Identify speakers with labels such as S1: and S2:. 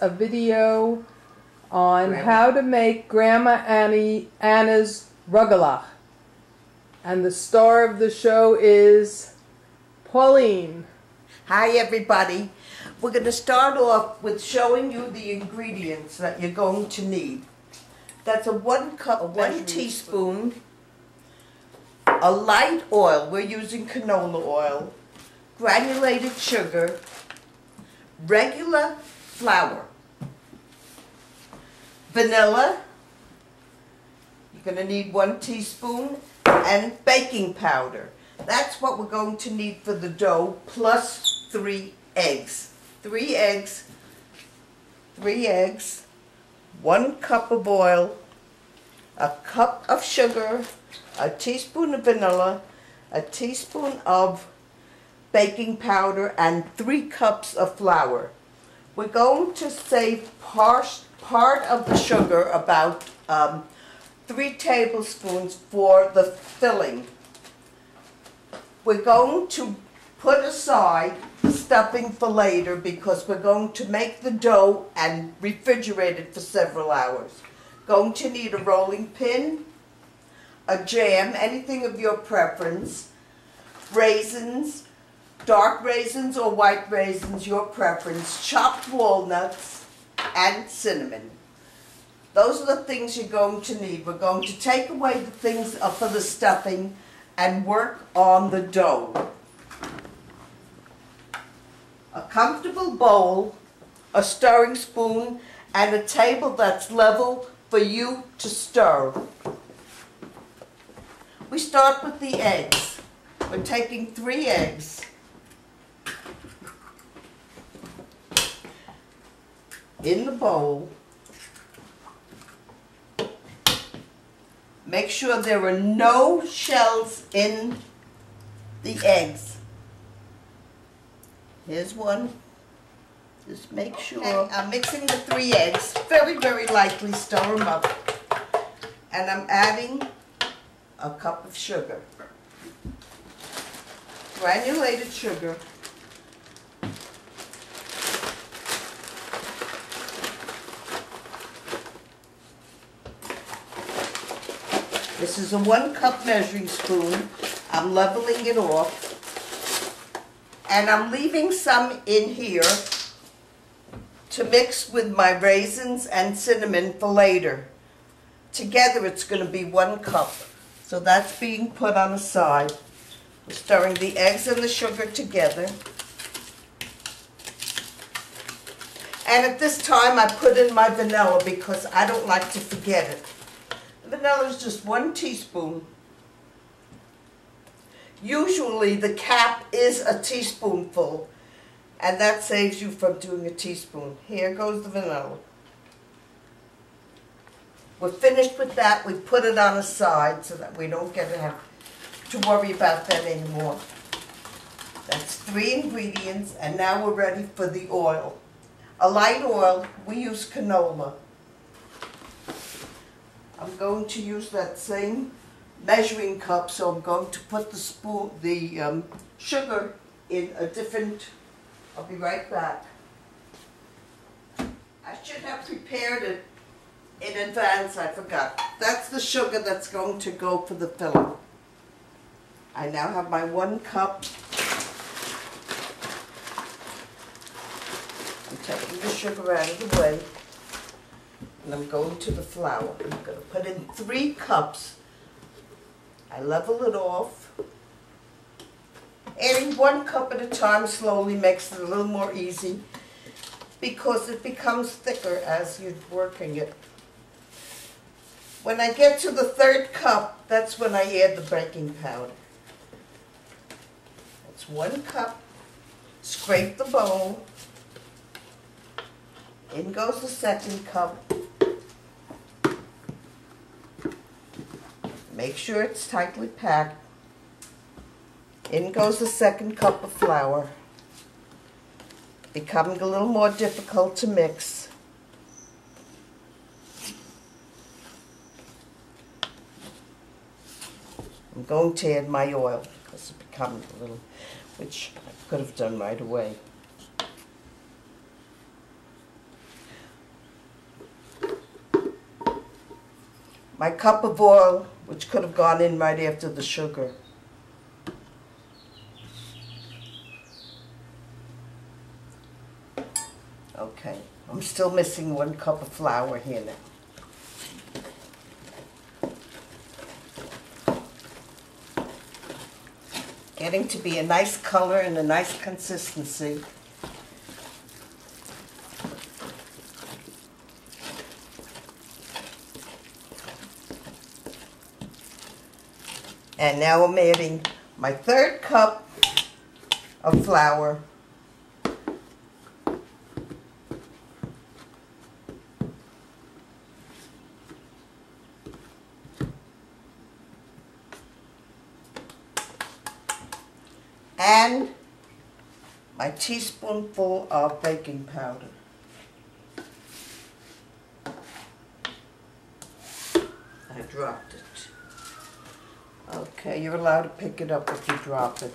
S1: a video on how to make Grandma Anna's Rugalach. And the star of the show is Pauline.
S2: Hi everybody. We're going to start off with showing you the ingredients that you're going to need. That's a 1 cup, 1 teaspoon, a light oil, we're using canola oil, granulated sugar, regular flour, vanilla, you're going to need 1 teaspoon, and baking powder. That's what we're going to need for the dough, plus 3 eggs. 3 eggs, 1 cup of oil, a cup of sugar, a teaspoon of vanilla, a teaspoon of baking powder, and 3 cups of flour. We're going to save part of the sugar, about 3 tablespoons for the filling. We're going to put aside the stuffing for later because we're going to make the dough and refrigerate it for several hours. Going to need a rolling pin, a jam, anything of your preference, raisins, dark raisins or white raisins, your preference, chopped walnuts, and cinnamon. Those are the things you're going to need. We're going to take away the things for the stuffing and work on the dough. A comfortable bowl, a stirring spoon, and a table that's level for you to stir. We start with the eggs. We're taking 3 eggs. In the bowl. Make sure there are no shells in the eggs. Here's one. Just make sure. Okay, I'm mixing the 3 eggs. Very, very lightly stir them up. And I'm adding a cup of sugar. Granulated sugar. This is a 1 cup measuring spoon. I'm leveling it off. And I'm leaving some in here to mix with my raisins and cinnamon for later. Together it's going to be 1 cup. So that's being put on the side. We're stirring the eggs and the sugar together. And at this time I put in my vanilla because I don't like to forget it. Vanilla is just 1 teaspoon. Usually the cap is a teaspoonful, and that saves you from doing a teaspoon. Here goes the vanilla. We're finished with that. We put it on the side so that we don't have to worry about that anymore. That's 3 ingredients, and now we're ready for the oil. A light oil, we use canola. I'm going to use that same measuring cup, so I'm going to put the sugar in a different. I'll be right back. I should have prepared it in advance. I forgot. That's the sugar that's going to go for the filling. I now have my 1 cup. I'm taking the sugar out of the way. And I'm going to the flour. I'm going to put in 3 cups. I level it off. Adding 1 cup at a time slowly makes it a little more easy because it becomes thicker as you're working it. When I get to the 3rd cup, that's when I add the baking powder. That's 1 cup. Scrape the bowl. In goes the 2nd cup. Make sure it's tightly packed. In goes the 2nd cup of flour. Becoming a little more difficult to mix. I'm going to add my oil because it's becoming a little, which I could have done right away. my cup of oil, which could have gone in right after the sugar. Okay, I'm still missing 1 cup of flour here now. Getting to be a nice color and a nice consistency. And now I'm adding my 3rd cup of flour. And my teaspoonful of baking powder. I dropped it. Okay, you're allowed to pick it up if you drop it.